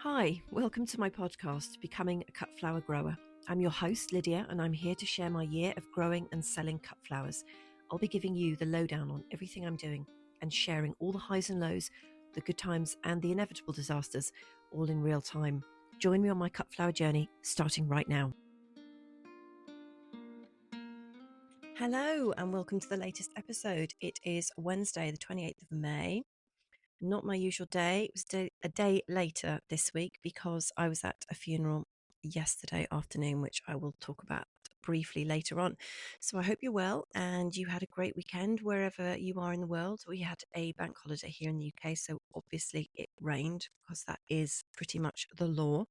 Hi, welcome to my podcast, Becoming a Cut Flower Grower. I'm your host, Lydia, and I'm here to share my year of growing and selling cut flowers. I'll be giving you the lowdown on everything I'm doing and sharing all the highs and lows, the good times and the inevitable disasters, all in real time. Join me on my cut flower journey, starting right now. Hello, and welcome to the latest episode. It is Wednesday, the 28th of May. Not my usual day. It was a day later this week because I was at a funeral yesterday afternoon, which I will talk about briefly later on. So I hope you're well and you had a great weekend wherever you are in the world. We had a bank holiday here in the UK, so obviously it rained because that is pretty much the law.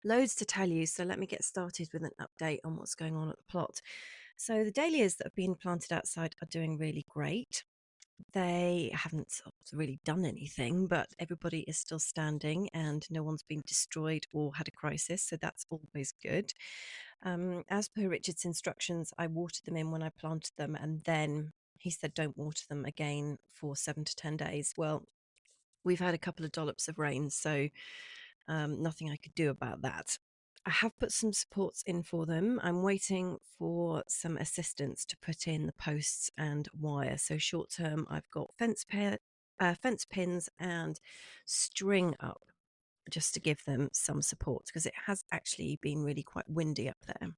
Loads to tell you, so let me get started with an update on what's going on at the plot. So the dahlias that have been planted outside are doing really great. They haven't really done anything, but everybody is still standing and no one's been destroyed or had a crisis, so that's always good. As per Richard's instructions, I watered them in when I planted them, and then he said don't water them again for 7 to 10 days. Well, we've had a couple of dollops of rain, so nothing I could do about that. I have put some supports in for them. I'm waiting for some assistance to put in the posts and wire. So short term, I've got fence pins and string up just to give them some support because it has actually been really quite windy up there.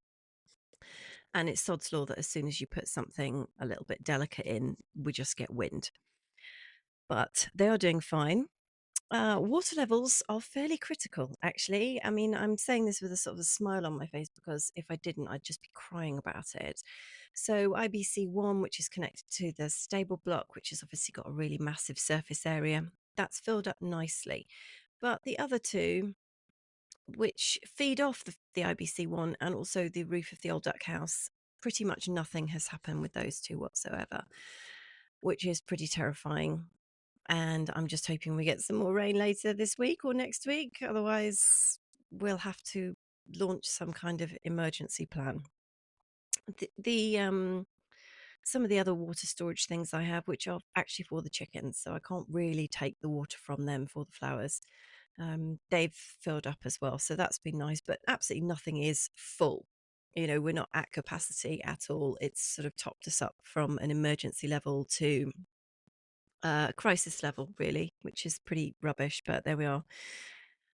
And it's sod's law that as soon as you put something a little bit delicate in, we just get wind. But they are doing fine. Water levels are fairly critical, actually. I mean, I'm saying this with a sort of a smile on my face because if I didn't, I'd just be crying about it. So, IBC1, which is connected to the stable block, which has obviously got a really massive surface area, that's filled up nicely. But the other two, which feed off the IBC1 and also the roof of the old duck house, pretty much nothing has happened with those two whatsoever, which is pretty terrifying. And I'm just hoping we get some more rain later this week or next week. Otherwise, we'll have to launch some kind of emergency plan. Some of the other water storage things I have, which are actually for the chickens, so I can't really take the water from them for the flowers. They've filled up as well, so that's been nice, but absolutely nothing is full. You know, we're not at capacity at all. It's sort of topped us up from an emergency level to crisis level, really, which is pretty rubbish, but there we are.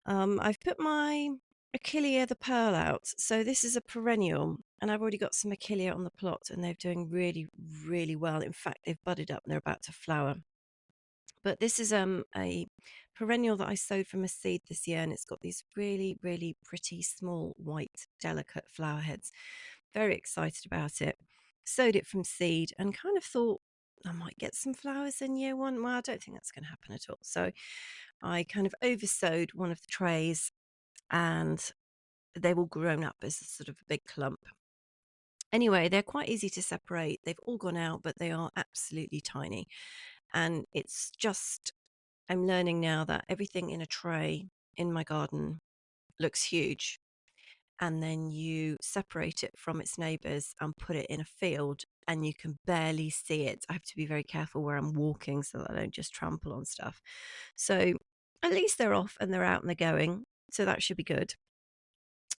I've put my Achillea the Pearl out. So this is a perennial, and I've already got some Achillea on the plot, and they're doing really, really well. In fact, they've budded up and they're about to flower. But this is a perennial that I sowed from a seed this year, and it's got these really, really pretty small white delicate flower heads. Very excited about it. Sowed it from seed and kind of thought I might get some flowers in year one. Well, I don't think that's going to happen at all. So I kind of oversowed one of the trays and they've all grown up as a sort of a big clump. Anyway, they're quite easy to separate. They've all gone out, but they are absolutely tiny. And it's just, I'm learning now that everything in a tray in my garden looks huge. And then you separate it from its neighbours and put it in a field and you can barely see it. I have to be very careful where I'm walking so that I don't just trample on stuff. So at least they're off and they're out and they're going. So that should be good.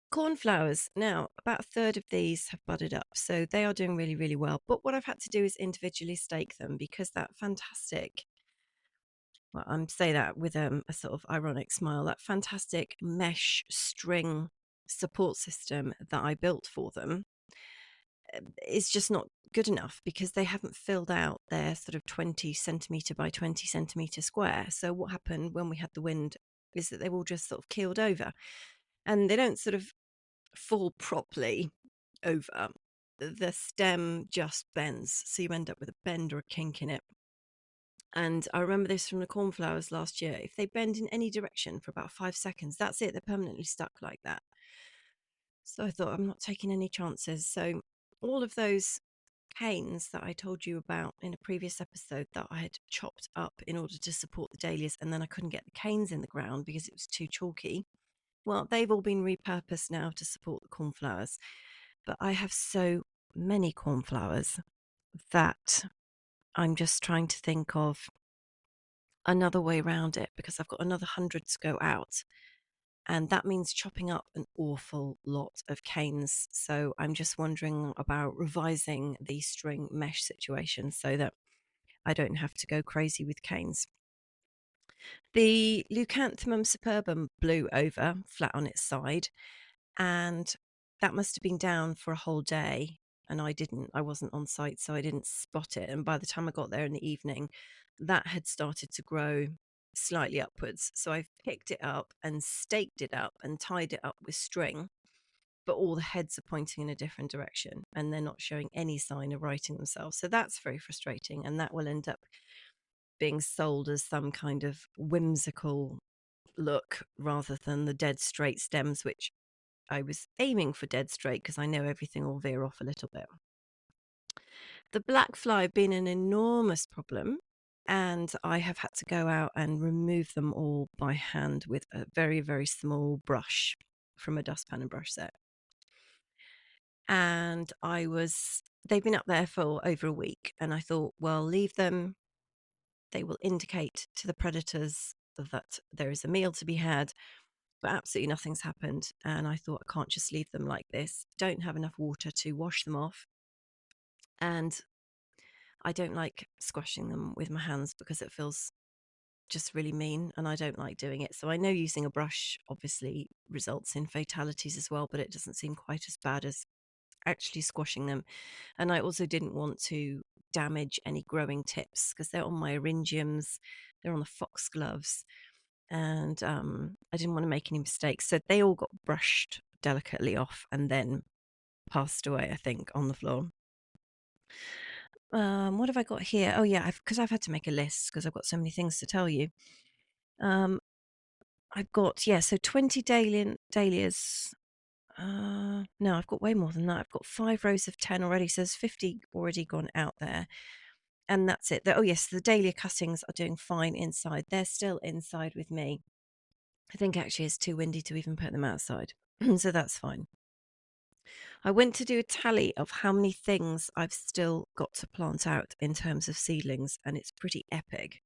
Cornflowers. Now, about a third of these have budded up. So they are doing really, really well. But what I've had to do is individually stake them because that fantastic, well, I'm saying that with a sort of ironic smile, that fantastic mesh string support system that I built for them is just not good enough because they haven't filled out their sort of 20 centimetre by 20 centimetre square. So what happened when we had the wind is that they all just sort of keeled over and they don't sort of fall properly over. The stem just bends. So you end up with a bend or a kink in it. And I remember this from the cornflowers last year. If they bend in any direction for about 5 seconds, that's it. They're permanently stuck like that. So I thought, I'm not taking any chances. So all of those canes that I told you about in a previous episode that I had chopped up in order to support the dahlias, and then I couldn't get the canes in the ground because it was too chalky. Well, they've all been repurposed now to support the cornflowers. But I have so many cornflowers that I'm just trying to think of another way around it because I've got another 100 to go out. And that means chopping up an awful lot of canes. So I'm just wondering about revising the string mesh situation so that I don't have to go crazy with canes. The leucanthemum superbum blew over flat on its side, and that must have been down for a whole day. And I wasn't on site, so I didn't spot it. And by the time I got there in the evening, that had started to grow slightly upwards. So I've picked it up and staked it up and tied it up with string, but all the heads are pointing in a different direction and they're not showing any sign of righting themselves. So that's very frustrating. And that will end up being sold as some kind of whimsical look rather than the dead straight stems, which I was aiming for dead straight because I know everything will veer off a little bit. The blackfly have been an enormous problem, and I have had to go out and remove them all by hand with a very, very small brush from a dustpan and brush set. And they've been up there for over a week, and I thought, well, leave them. They will indicate to the predators that there is a meal to be had, but absolutely nothing's happened. And I thought, I can't just leave them like this. Don't have enough water to wash them off. And I don't like squashing them with my hands because it feels just really mean and I don't like doing it. So I know using a brush obviously results in fatalities as well, but it doesn't seem quite as bad as actually squashing them. And I also didn't want to damage any growing tips because they're on my eryngiums, they're on the foxgloves, and I didn't want to make any mistakes. So they all got brushed delicately off and then passed away, I think, on the floor. What have I got here? Oh yeah, because I've had to make a list because I've got so many things to tell you. Um, I've got, yeah, so 20 dahlias. No, I've got way more than that. I've got 5 rows of 10 already. So there's 50 already gone out there. And that's it. Oh yes, the dahlia cuttings are doing fine inside. They're still inside with me. I think actually it's too windy to even put them outside. So that's fine. I went to do a tally of how many things I've still got to plant out in terms of seedlings, and it's pretty epic.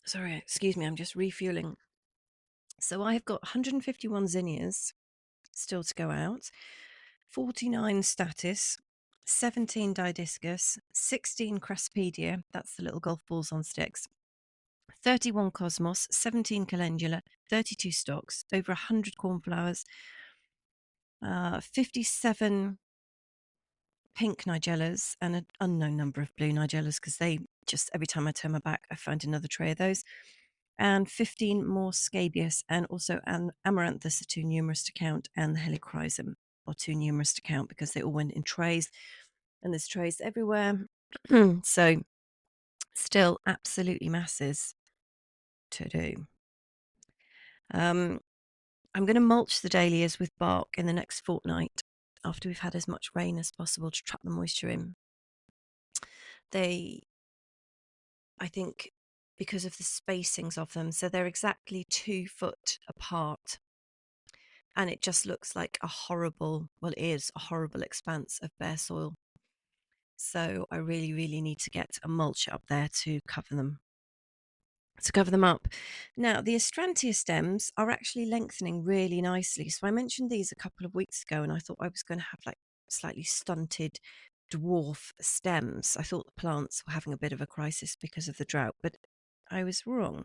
Sorry, excuse me, I'm just refueling. So I've got 151 zinnias still to go out, 49 status, 17 didiscus, 16 craspedia, that's the little golf balls on sticks, 31 cosmos, 17 calendula, 32 stocks, over 100 cornflowers, 57 pink nigellas, and an unknown number of blue nigellas because they just, every time I turn my back, I find another tray of those. And 15 more scabious, and also an amaranthus are too numerous to count, and the helichrysum are too numerous to count because they all went in trays, and there's trays everywhere. So still absolutely masses to do. I'm going to mulch the dahlias with bark in the next fortnight after we've had as much rain as possible to trap the moisture in. I think, because of the spacings of them, so they're exactly 2 foot apart, and it just looks like it is a horrible expanse of bare soil. So I really, really need to get a mulch up there to cover them up. Now, the astrantia stems are actually lengthening really nicely. So I mentioned these a couple of weeks ago, and I thought I was going to have like slightly stunted dwarf stems. I thought the plants were having a bit of a crisis because of the drought, but I was wrong.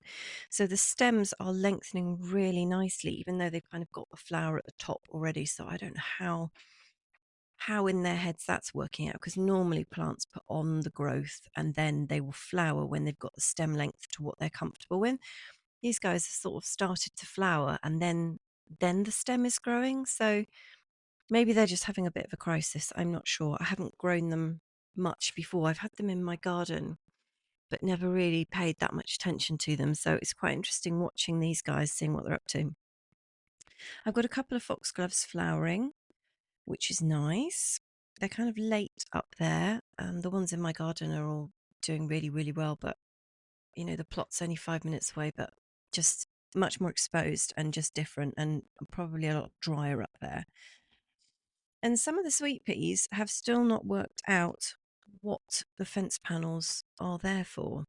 So the stems are lengthening really nicely, even though they've kind of got the flower at the top already. So I don't know how in their heads that's working out, because normally plants put on the growth and then they will flower when they've got the stem length to what they're comfortable with. These guys have sort of started to flower and then the stem is growing. So maybe they're just having a bit of a crisis. I'm not sure. I haven't grown them much before. I've had them in my garden, but never really paid that much attention to them. So it's quite interesting watching these guys, seeing what they're up to. I've got a couple of foxgloves flowering, which is nice. They're kind of late up there. The ones in my garden are all doing really, really well, but the plot's only 5 minutes away, but just much more exposed and just different, and probably a lot drier up there. And some of the sweet peas have still not worked out what the fence panels are there for.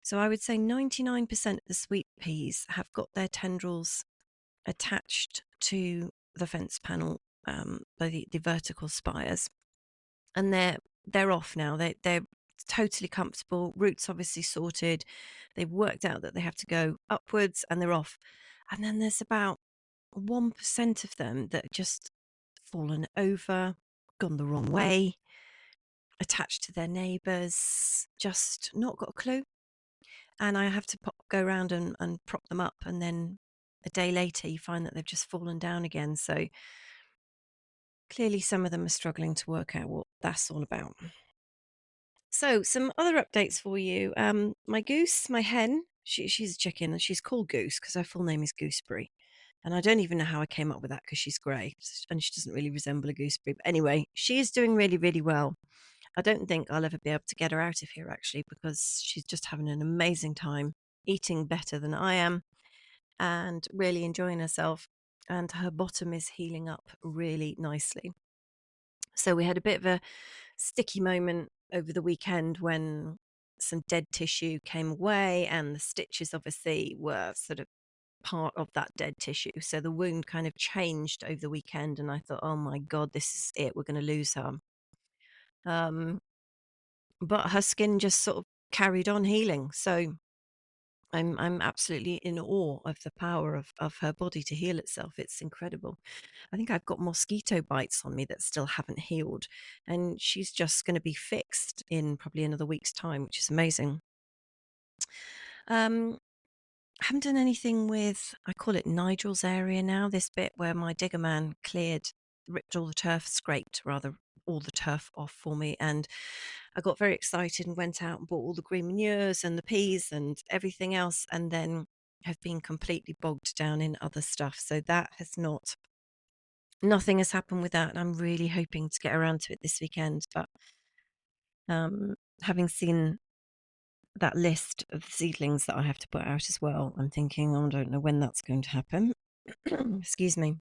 So I would say 99% of the sweet peas have got their tendrils attached to the fence panel, the vertical spires, and they're off now. They're totally comfortable. Roots obviously sorted. They've worked out that they have to go upwards, and they're off. And then there's about 1% of them that are just fallen over, gone the wrong way, attached to their neighbours, just not got a clue. And I have to go around and prop them up, and then a day later you find that they've just fallen down again. So clearly some of them are struggling to work out what that's all about. So some other updates for you. My goose, my hen, she's a chicken, and she's called Goose because her full name is Gooseberry. And I don't even know how I came up with that because she's grey and she doesn't really resemble a gooseberry. But anyway, she is doing really, really well. I don't think I'll ever be able to get her out of here actually, because she's just having an amazing time, eating better than I am and really enjoying herself. And her bottom is healing up really nicely. So we had a bit of a sticky moment over the weekend when some dead tissue came away, and the stitches obviously were sort of part of that dead tissue. So the wound kind of changed over the weekend, and I thought, oh my God, this is it. We're going to lose her. But her skin just sort of carried on healing. So I'm absolutely in awe of the power of her body to heal itself. It's incredible. I think I've got mosquito bites on me that still haven't healed, and she's just going to be fixed in probably another week's time, which is amazing. Um, haven't done anything with, I call it Nigel's area now, this bit where my digger man ripped all the turf, scraped rather all the turf off for me. And I got very excited and went out and bought all the green manures and the peas and everything else, and then have been completely bogged down in other stuff. So that has nothing has happened with that. And I'm really hoping to get around to it this weekend. But having seen that list of seedlings that I have to put out as well, I'm thinking, oh, I don't know when that's going to happen. Excuse me.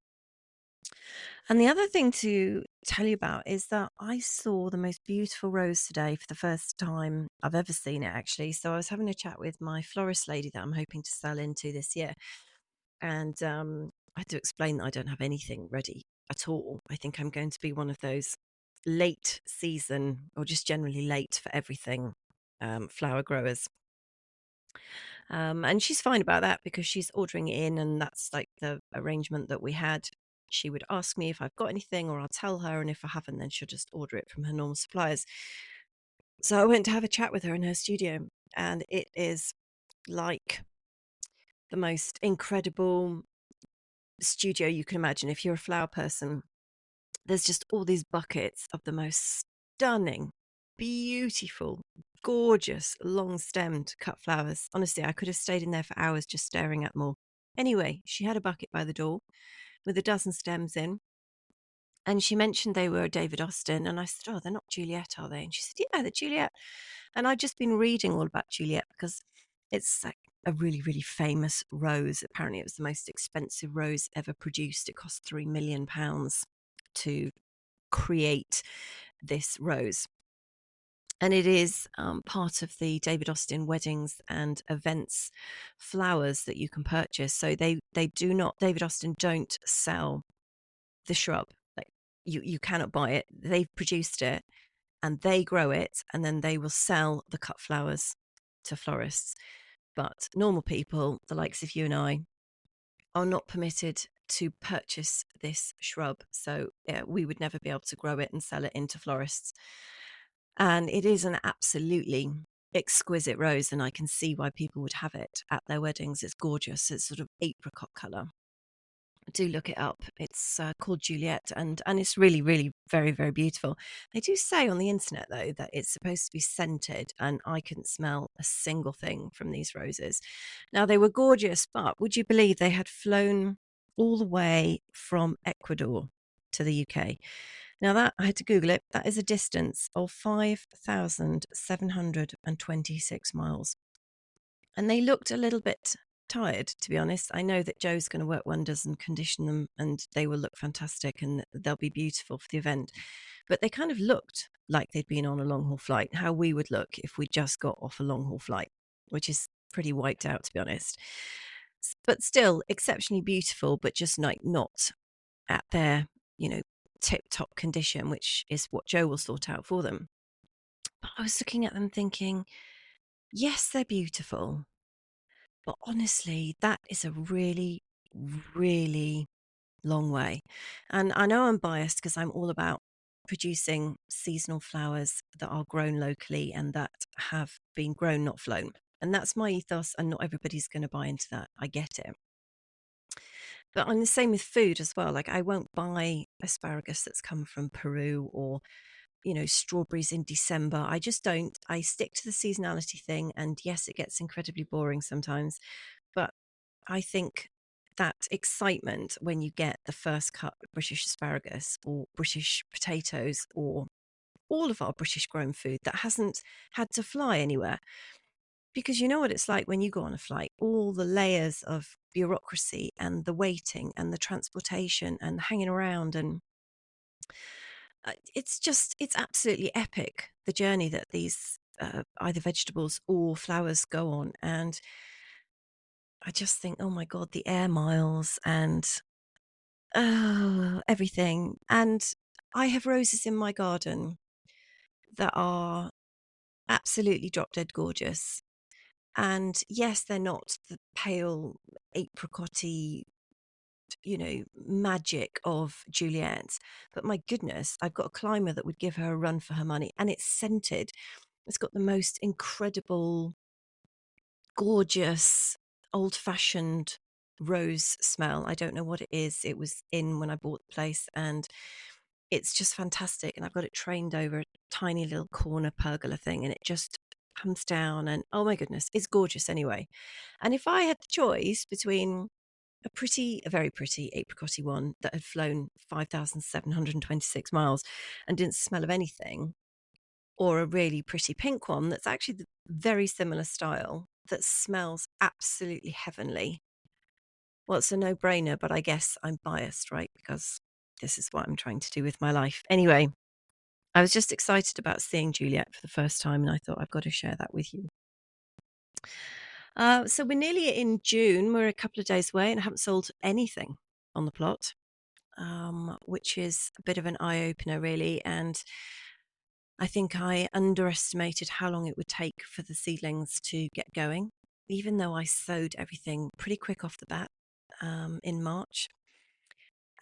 And the other thing to tell you about is that I saw the most beautiful rose today for the first time I've ever seen it, actually. So I was having a chat with my florist lady that I'm hoping to sell into this year. And I had to explain that I don't have anything ready at all. I think I'm going to be one of those late season, or just generally late for everything, flower growers. And she's fine about that because she's ordering it in, and that's like the arrangement that we had. She would ask me if I've got anything, or I'll tell her, and if I haven't, then she'll just order it from her normal suppliers. So I went to have a chat with her in her studio, and it is like the most incredible studio you can imagine. If you're a flower person, there's just all these buckets of the most stunning, beautiful, gorgeous, long stemmed cut flowers. Honestly, I could have stayed in there for hours just staring at them all. Anyway, she had a bucket by the door with a dozen stems in. And she mentioned they were David Austin. And I said, oh, they're not Juliet, are they? And she said, yeah, they're Juliet. And I'd just been reading all about Juliet because it's like a really, really famous rose. Apparently, it was the most expensive rose ever produced. It cost £3 million to create this rose. And it is part of the David Austin weddings and events flowers that you can purchase. So they do not, David Austin don't sell the shrub. Like you cannot buy it. They've produced it and they grow it, and then they will sell the cut flowers to florists. But normal people, the likes of you and I, are not permitted to purchase this shrub. So yeah, we would never be able to grow it and sell it into florists. And it is an absolutely exquisite rose, and I can see why people would have it at their weddings. It's gorgeous. It's sort of apricot color. Do look it up. It's called Juliet, and it's really, really very, very beautiful. They do say on the internet though that it's supposed to be scented, and I couldn't smell a single thing from these roses. Now they were gorgeous, but would you believe they had flown all the way from Ecuador to the UK? Now that I had to Google it. That is a distance of 5,726 miles, and they looked a little bit tired, to be honest. I know that Joe's going to work wonders and condition them, and they will look fantastic and they'll be beautiful for the event. But they kind of looked like they'd been on a long haul flight, how we would look if we just got off a long haul flight, which is pretty wiped out, to be honest. But still exceptionally beautiful, but just like not at their, you know, tip top condition, which is what Joe will sort out for them. But I was looking at them thinking, yes, they're beautiful. But honestly, that is a really, really long way. And I know I'm biased because I'm all about producing seasonal flowers that are grown locally and that have been grown, not flown. And that's my ethos, and not everybody's going to buy into that. I get it. But I'm the same with food as well. Like, I won't buy asparagus that's come from Peru, or, you know, strawberries in December. I just don't. I stick to the seasonality thing. And yes, it gets incredibly boring sometimes. But I think that excitement when you get the first cut of British asparagus or British potatoes or all of our British grown food that hasn't had to fly anywhere. Because you know what it's like when you go on a flight, all the layers of bureaucracy and the waiting and the transportation and hanging around. And it's absolutely epic, the journey that these either vegetables or flowers go on. And I just think, oh my God, the air miles and oh, everything. And I have roses in my garden that are absolutely drop dead gorgeous. And yes, they're not the pale apricotty, you know, magic of Juliet. But my goodness, I've got a climber that would give her a run for her money. And it's scented. It's got the most incredible, gorgeous, old fashioned rose smell. I don't know what it is. It was in when I bought the place, and it's just fantastic. And I've got it trained over a tiny little corner pergola thing, and it just comes down. And oh my goodness, it's gorgeous anyway. And if I had the choice between a very pretty apricotty one that had flown 5,726 miles and didn't smell of anything, or a really pretty pink one that's actually the very similar style that smells absolutely heavenly. Well, it's a no-brainer, but I guess I'm biased, right? Because this is what I'm trying to do with my life. Anyway, I was just excited about seeing Juliet for the first time, and I thought I've got to share that with you. So we're nearly in June. We're a couple of days away and haven't sold anything on the plot, which is a bit of an eye-opener, really. And I think I underestimated how long it would take for the seedlings to get going, even though I sowed everything pretty quick off the bat in March.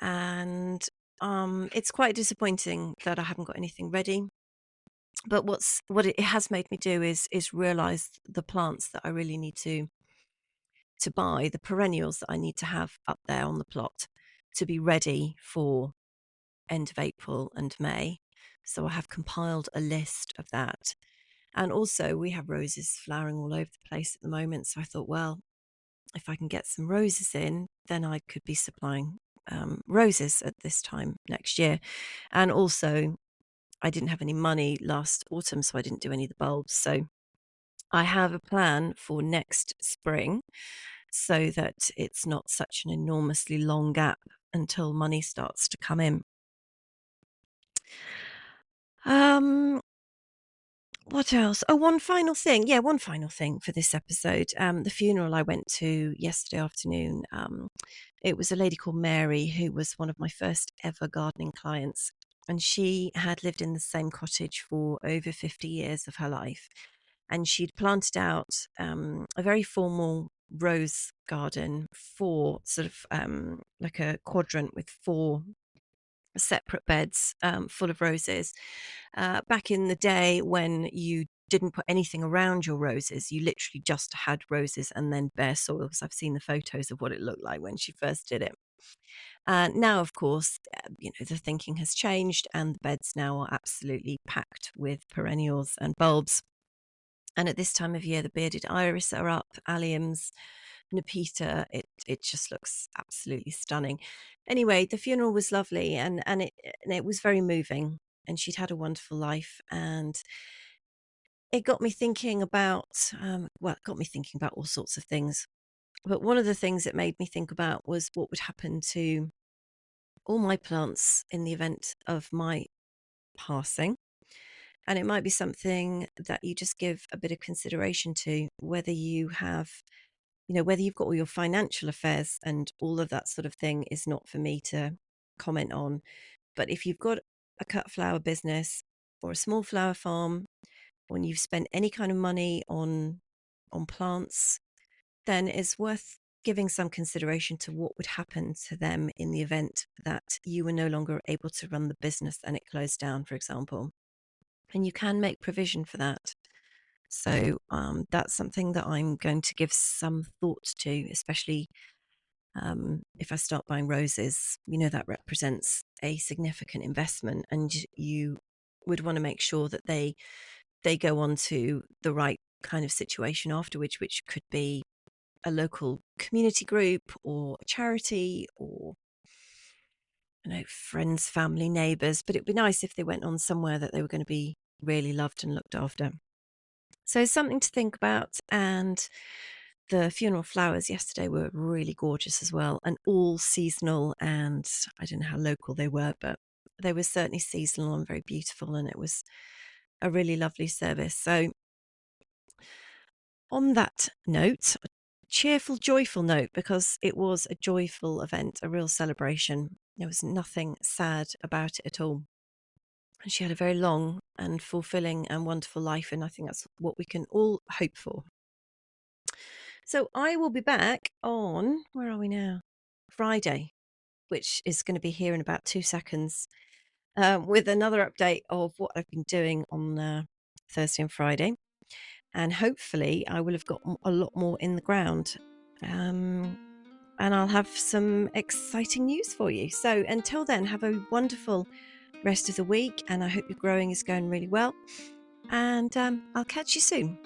And it's quite disappointing that I haven't got anything ready. But what it has made me do is realize the plants that I really need to buy, the perennials that I need to have up there on the plot to be ready for end of April and May. So I have compiled a list of that. And also, we have roses flowering all over the place at the moment. So I thought, well, if I can get some roses in, then I could be supplying roses at this time next year. And also, I didn't have any money last autumn, so I didn't do any of the bulbs. So I have a plan for next spring so that it's not such an enormously long gap until money starts to come in. Um, what else? Oh, one final thing. Yeah, one final thing for this episode. The funeral I went to yesterday afternoon, it was a lady called Mary who was one of my first ever gardening clients. And she had lived in the same cottage for over 50 years of her life. And she'd planted out a very formal rose garden, for sort of like a quadrant with four separate beds full of roses. Back in the day when you didn't put anything around your roses, you literally just had roses and then bare soil, because I've seen the photos of what it looked like when she first did it. Now, of course, you know, the thinking has changed, and the beds now are absolutely packed with perennials and bulbs. And at this time of year, the bearded iris are up, alliums, Nepeta. It just looks absolutely stunning. Anyway, the funeral was lovely, and it was very moving. And she'd had a wonderful life, and it got me thinking about well, it got me thinking about all sorts of things. But one of the things it made me think about was what would happen to all my plants in the event of my passing. And it might be something that you just give a bit of consideration to, whether you have, whether you've got all your financial affairs and all of that sort of thing is not for me to comment on. But if you've got a cut flower business or a small flower farm, when you've spent any kind of money on plants, then it's worth giving some consideration to what would happen to them in the event that you were no longer able to run the business and it closed down, for example. And you can make provision for that. So that's something that I'm going to give some thought to, especially if I start buying roses. That represents a significant investment, and you would want to make sure that they go on to the right kind of situation afterwards, which could be a local community group or a charity or friends, family, neighbours. But it'd be nice if they went on somewhere that they were going to be really loved and looked after. So something to think about. And the funeral flowers yesterday were really gorgeous as well, and all seasonal. And I don't know how local they were, but they were certainly seasonal and very beautiful. And it was a really lovely service. So on that note, a cheerful, joyful note, because it was a joyful event, a real celebration. There was nothing sad about it at all. And she had a very long and fulfilling and wonderful life. And I think that's what we can all hope for. So I will be back on, where are we now? Friday, which is going to be here in about 2 seconds, with another update of what I've been doing on Thursday and Friday. And hopefully I will have got a lot more in the ground. And I'll have some exciting news for you. So until then, have a wonderful rest of the week. And I hope your growing is going really well. And I'll catch you soon.